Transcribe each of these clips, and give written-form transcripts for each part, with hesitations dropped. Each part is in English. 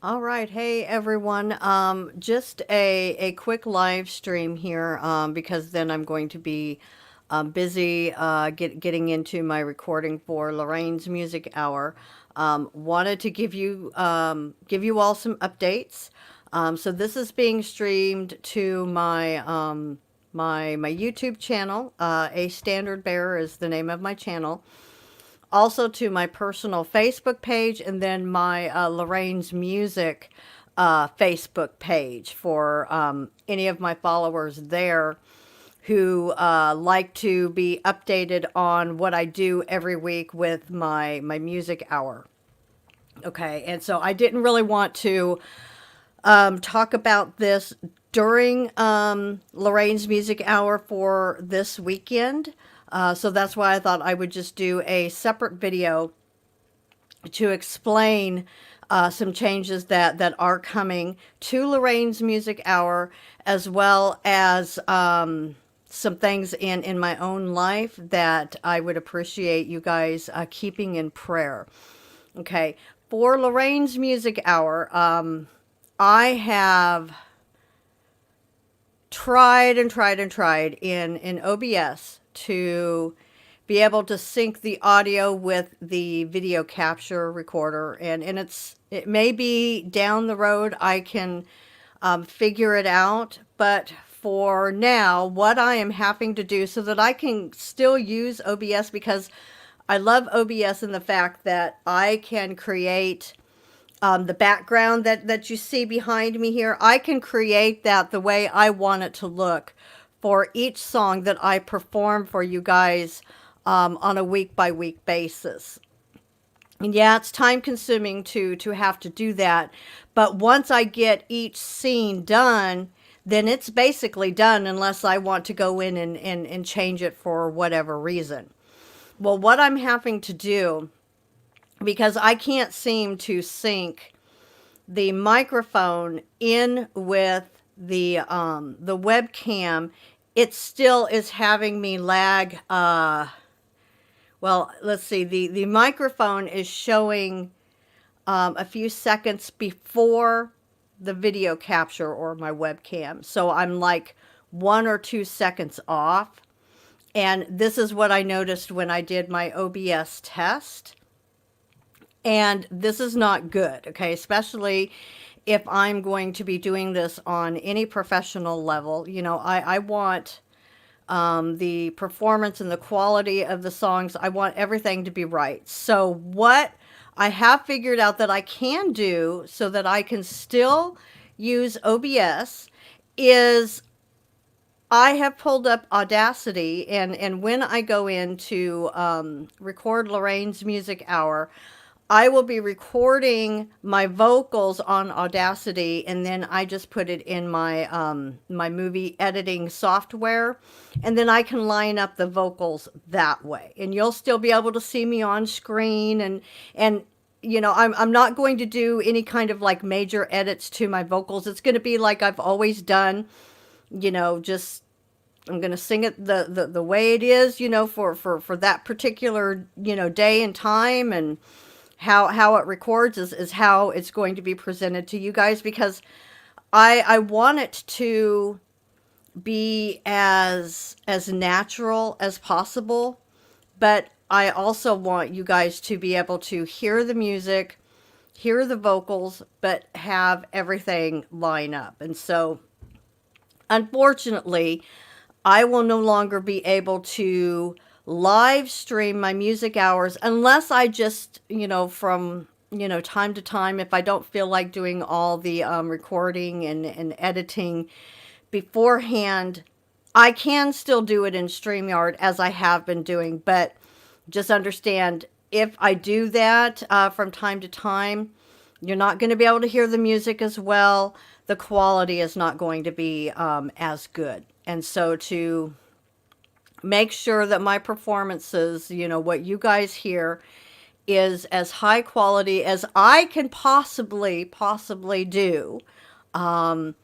All right. Hey, everyone. Just a quick live stream here because then I'm going to be busy getting into my recording for Lorraine's Music Hour. Wanted to give you all some updates. So this is being streamed to my YouTube channel. A Standard Bearer is the name of my channel, also to my personal Facebook page, and then my Lorraine's Music Facebook page for any of my followers there who like to be updated on what I do every week with my music hour. Okay, and so I didn't really want to talk about this during Lorraine's Music Hour for this weekend. So that's why I thought I would just do a separate video to explain some changes that are coming to Lorraine's Music Hour, as well as some things in my own life that I would appreciate you guys keeping in prayer. Okay, for Lorraine's Music Hour, I have tried and tried and tried in OBS to be able to sync the audio with the video capture recorder, and it may be down the road I can figure it out, but for now what I am having to do so that I can still use OBS, because I love OBS in the fact that I can create the background that you see behind me here. I can create that the way I want it to look for each song that I perform for you guys on a week by week basis. And yeah, it's time consuming to have to do that. But once I get each scene done, then it's basically done unless I want to go in and change it for whatever reason. Well, what I'm having to do, because I can't seem to sync the microphone in with the webcam, it still is having me lag. Well, let's see. The microphone is showing a few seconds before the video capture or my webcam. So I'm like 1 or 2 seconds off. And this is what I noticed when I did my OBS test. And this is not good, okay? Especially if I'm going to be doing this on any professional level. You know, I want the performance and the quality of the songs. I want everything to be right. So what I have figured out that I can do so that I can still use OBS is I have pulled up Audacity, and when I go in to record Lorraine's Music Hour, I will be recording my vocals on Audacity, and then I just put it in my my movie editing software, and then I can line up the vocals that way. And you'll still be able to see me on screen, and you know, I'm not going to do any kind of like major edits to my vocals. It's going to be like I've always done, you know, just I'm going to sing it the way it is, you know, for that particular, you know, day and time, and how it records is how it's going to be presented to you guys, because I want it to be as natural as possible, but I also want you guys to be able to hear the music, hear the vocals, but have everything line up. And so unfortunately, I will no longer be able to live stream my music hours unless I just, you know, from, you know, time to time, if I don't feel like doing all the recording and editing beforehand, I can still do it in StreamYard as I have been doing. But just understand, if I do that from time to time, you're not going to be able to hear the music as well. The quality is not going to be as good. And so to make sure that my performances, you know, what you guys hear is as high quality as I can possibly do, I'm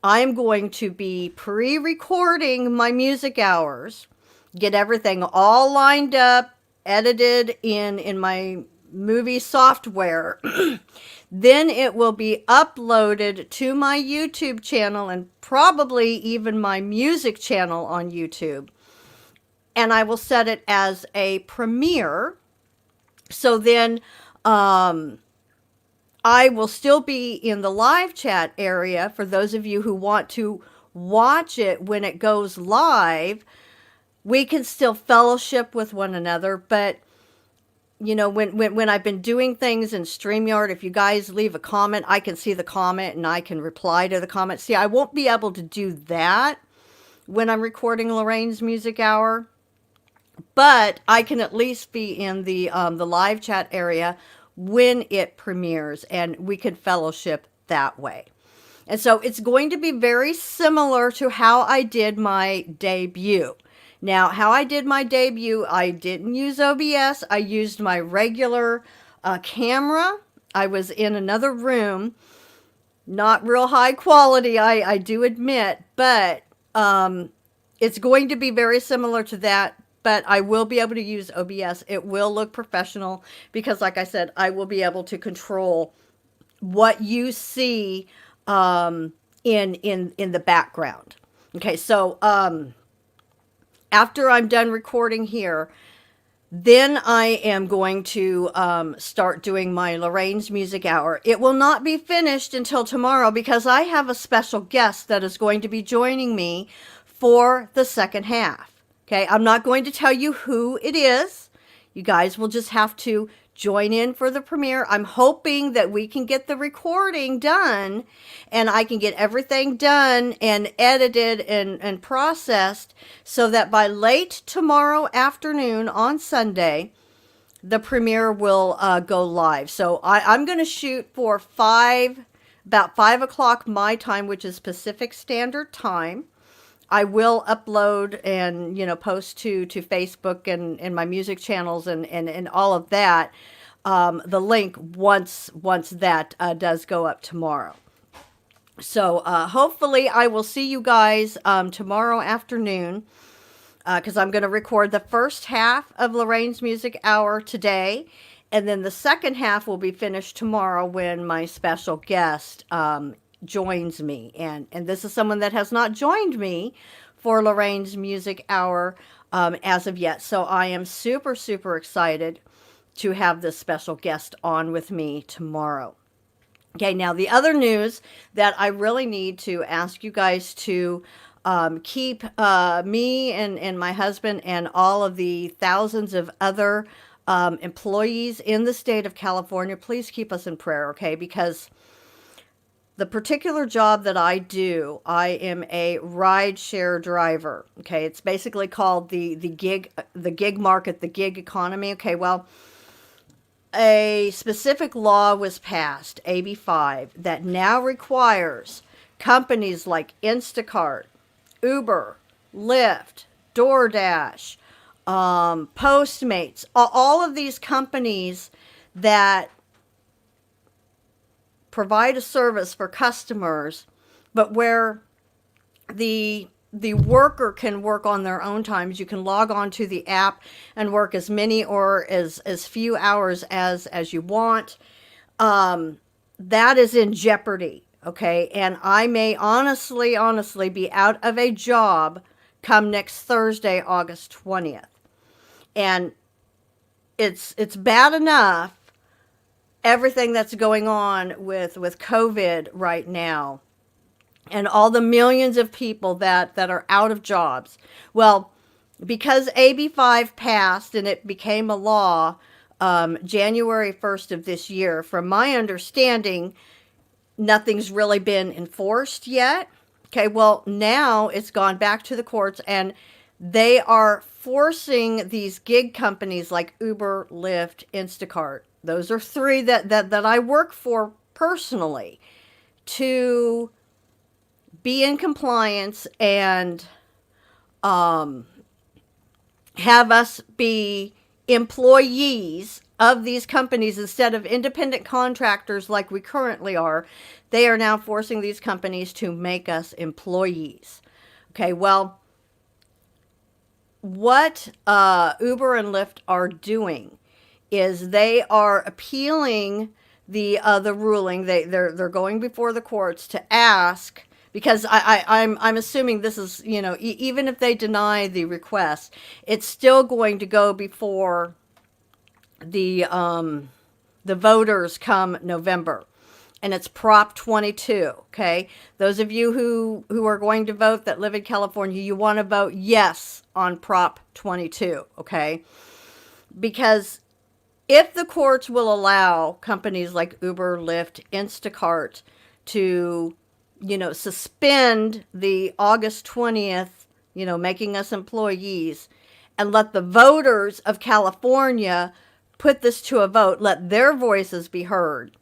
going to be pre-recording my music hours, get everything all lined up, edited in my movie software, then it will be uploaded to my YouTube channel and probably even my music channel on YouTube. And I will set it as a premiere. So then I will still be in the live chat area for those of you who want to watch it when it goes live. We can still fellowship with one another, but you know, when I've been doing things in StreamYard, if you guys leave a comment, I can see the comment and I can reply to the comment. See, I won't be able to do that when I'm recording Lorraine's Music Hour, but I can at least be in the live chat area when it premieres, and we can fellowship that way. And so it's going to be very similar to how I did my debut. Now, how I did my debut, I didn't use OBS. I used my regular camera. I was in another room, not real high quality, I do admit, but it's going to be very similar to that. But I will be able to use OBS. It will look professional because, like I said, I will be able to control what you see in the background. Okay, so after I'm done recording here, then I am going to start doing my Lorraine's Music Hour. It will not be finished until tomorrow because I have a special guest that is going to be joining me for the second half. Okay, I'm not going to tell you who it is. You guys will just have to join in for the premiere. I'm hoping that we can get the recording done and I can get everything done and edited and processed so that by late tomorrow afternoon on Sunday, the premiere will go live. So I'm going to shoot for about 5 o'clock my time, which is Pacific Standard Time. I will upload and, you know, post to Facebook and my music channels and all of that, the link once that does go up tomorrow. So hopefully I will see you guys tomorrow afternoon because I'm going to record the first half of Lorraine's Music Hour today. And then the second half will be finished tomorrow when my special guest joins me. And this is someone that has not joined me for Lorraine's Music Hour as of yet. So I am super, super excited to have this special guest on with me tomorrow. Okay, now the other news that I really need to ask you guys to keep me and my husband and all of the thousands of other employees in the state of California, please keep us in prayer, okay? Because the particular job that I do, I am a rideshare driver. Okay, it's basically called the gig market, the gig economy. Okay, well, a specific law was passed, AB 5, that now requires companies like Instacart, Uber, Lyft, DoorDash, Postmates, all of these companies that provide a service for customers, but where the worker can work on their own times. You can log on to the app and work as many or as few hours as you want. That is in jeopardy, okay? And I may honestly be out of a job come next Thursday, August 20th. And it's bad enough, everything that's going on with COVID right now and all the millions of people that are out of jobs. Well, because AB 5 passed and it became a law January 1st of this year, from my understanding, nothing's really been enforced yet. Okay, well, now it's gone back to the courts and they are forcing these gig companies like Uber, Lyft, Instacart, those are three that I work for personally, to be in compliance and have us be employees of these companies instead of independent contractors like we currently are. They are now forcing these companies to make us employees. Okay, well, what Uber and Lyft are doing is they are appealing the ruling. They're going before the courts to ask, because I'm assuming this is, even if they deny the request, it's still going to go before the the voters come November. And it's Prop 22, okay? Those of you who are going to vote that live in California, you want to vote yes on Prop 22, okay? Because if the courts will allow companies like Uber, Lyft, Instacart to, suspend the August 20th, making us employees, and let the voters of California put this to a vote, let their voices be heard.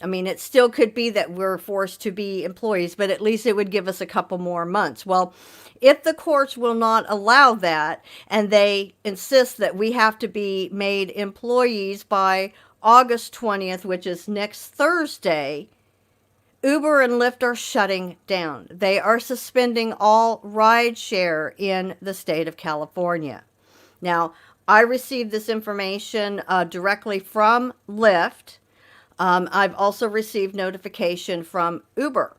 I mean, it still could be that we're forced to be employees, but at least it would give us a couple more months. Well, if the courts will not allow that, and they insist that we have to be made employees by August 20th, which is next Thursday, Uber and Lyft are shutting down. They are suspending all rideshare in the state of California. Now, I received this information directly from Lyft. I've also received notification from Uber.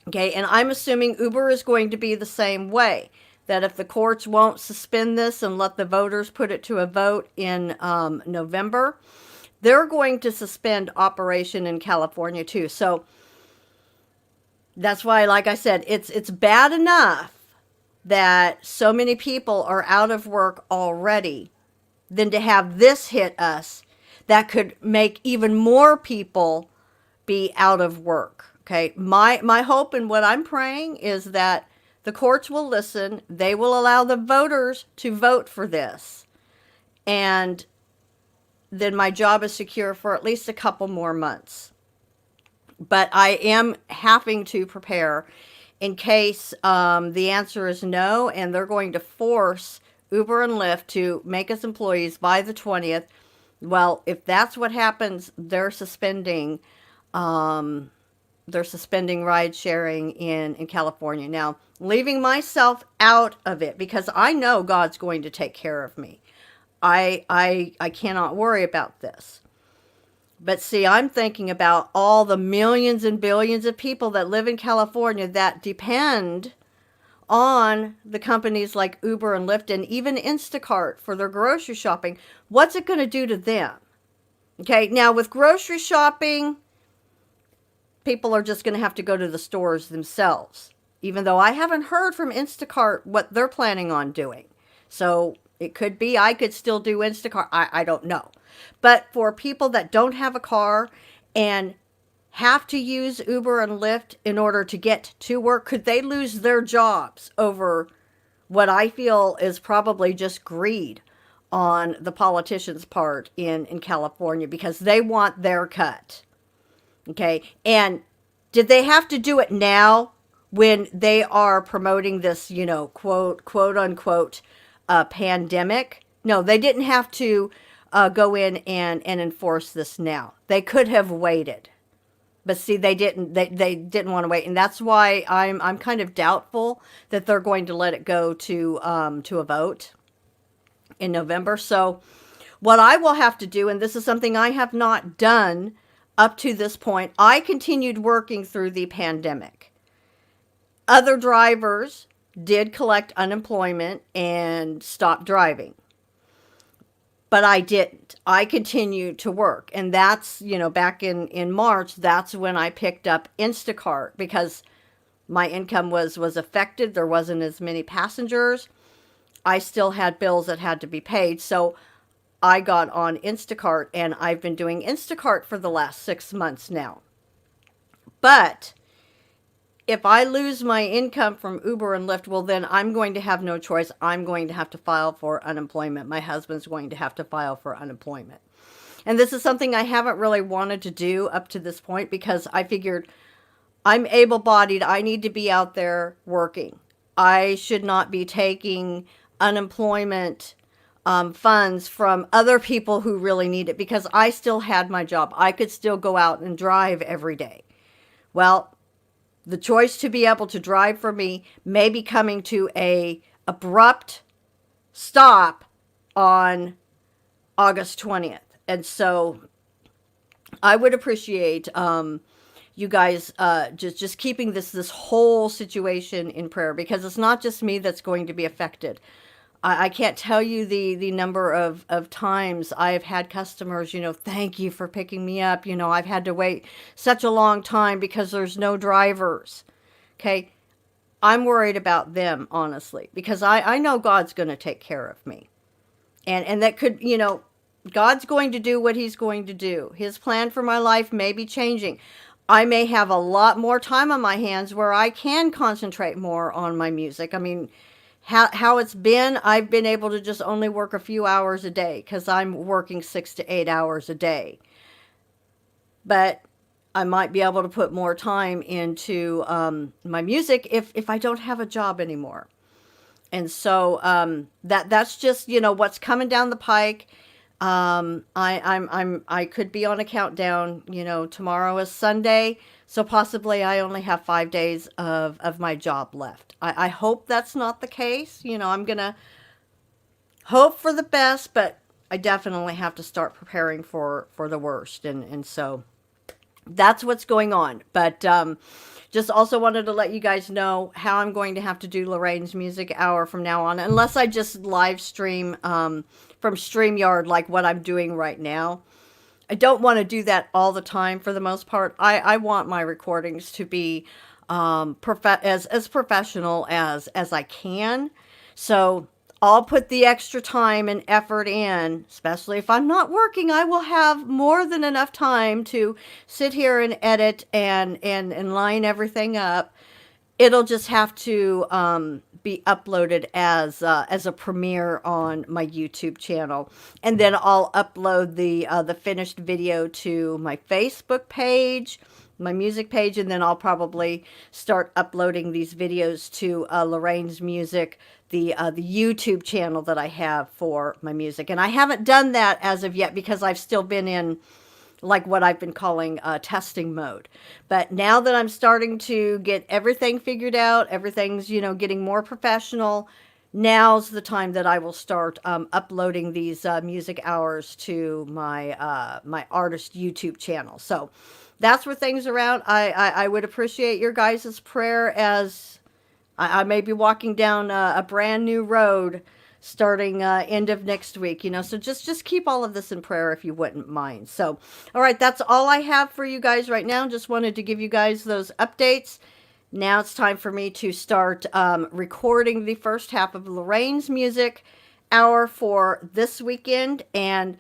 Okay, and I'm assuming Uber is going to be the same way. That if the courts won't suspend this and let the voters put it to a vote in November, they're going to suspend operation in California too. So that's why, like I said, it's bad enough that so many people are out of work already, than to have this hit us that could make even more people be out of work. Okay, my hope and what I'm praying is that the courts will listen. They will allow the voters to vote for this, and then my job is secure for at least a couple more months. But I am having to prepare in case the answer is no, and they're going to force Uber and Lyft to make us employees by the 20th. Well, if that's what happens, they're suspending ride sharing in California. Now, leaving myself out of it, because I know God's going to take care of me. I cannot worry about this. But see, I'm thinking about all the millions and billions of people that live in California that depend on the companies like Uber and Lyft and even Instacart for their grocery shopping. What's it going to do to them? Okay, now with grocery shopping, people are just going to have to go to the stores themselves, even though I haven't heard from Instacart what they're planning on doing. So it could be I could still do Instacart. I don't know. But for people that don't have a car and have to use Uber and Lyft in order to get to work, could they lose their jobs over what I feel is probably just greed on the politicians' part in California, because they want their cut? Okay, and did they have to do it now when they are promoting this, quote unquote, pandemic? No, they didn't have to go in and enforce this now. They could have waited. But see, they didn't. They didn't want to wait, and that's why I'm kind of doubtful that they're going to let it go to a vote in November. So, what I will have to do, and this is something I have not done up to this point, I continued working through the pandemic. Other drivers did collect unemployment and stop driving. But I didn't. I continued to work. And that's, back in March, that's when I picked up Instacart, because my income was affected. There wasn't as many passengers. I still had bills that had to be paid. So I got on Instacart, and I've been doing Instacart for the last 6 months now. But if I lose my income from Uber and Lyft, well, then I'm going to have no choice. I'm going to have to file for unemployment. My husband's going to have to file for unemployment. And this is something I haven't really wanted to do up to this point, because I figured I'm able-bodied. I need to be out there working. I should not be taking unemployment funds from other people who really need it, because I still had my job. I could still go out and drive every day. Well, the choice to be able to drive for me may be coming to a abrupt stop on August 20th. And so I would appreciate you guys just keeping this whole situation in prayer, because it's not just me that's going to be affected. I can't tell you the number of times I've had customers, thank you for picking me up. I've had to wait such a long time because there's no drivers. Okay. I'm worried about them, honestly, because I know God's going to take care of me. And that could, God's going to do what he's going to do. His plan for my life may be changing. I may have a lot more time on my hands where I can concentrate more on my music. I mean, how it's been, I've been able to just only work a few hours a day because I'm working 6 to 8 hours a day. But I might be able to put more time into my music if I don't have a job anymore. And so that's just what's coming down the pike. I could be on a countdown. Tomorrow is Sunday, so possibly I only have 5 days of my job left. I hope that's not the case. I'm gonna hope for the best, but I definitely have to start preparing for the worst. And so that's what's going on. But just also wanted to let you guys know how I'm going to have to do Lorraine's Music Hour from now on, unless I just live stream from StreamYard like what I'm doing right now. I don't want to do that all the time for the most part. I want my recordings to be as professional as I can. So I'll put the extra time and effort in, especially if I'm not working. I will have more than enough time to sit here and edit and line everything up. It'll just have to be uploaded as a premiere on my YouTube channel, and then I'll upload the finished video to my Facebook page, my music page, and then I'll probably start uploading these videos to Lorraine's Music, the YouTube channel that I have for my music. And I haven't done that as of yet because I've still been in like what I've been calling testing mode. But now that I'm starting to get everything figured out, everything's, getting more professional, now's the time that I will start uploading these music hours to my my artist YouTube channel. So that's where things are at. I would appreciate your guys' prayer as I may be walking down a brand new road starting end of next week, so just keep all of this in prayer if you wouldn't mind. So, all right, that's all I have for you guys right now. Just wanted to give you guys those updates. Now it's time for me to start recording the first half of Lorraine's Music Hour for this weekend. And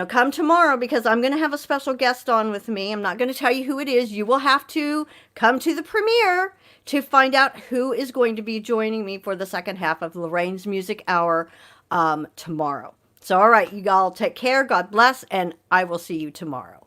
come tomorrow, because I'm going to have a special guest on with me. I'm not going to tell you who it is. You will have to come to the premiere to find out who is going to be joining me for the second half of Lorraine's Music Hour tomorrow. So, all right, you all take care. God bless, and I will see you tomorrow.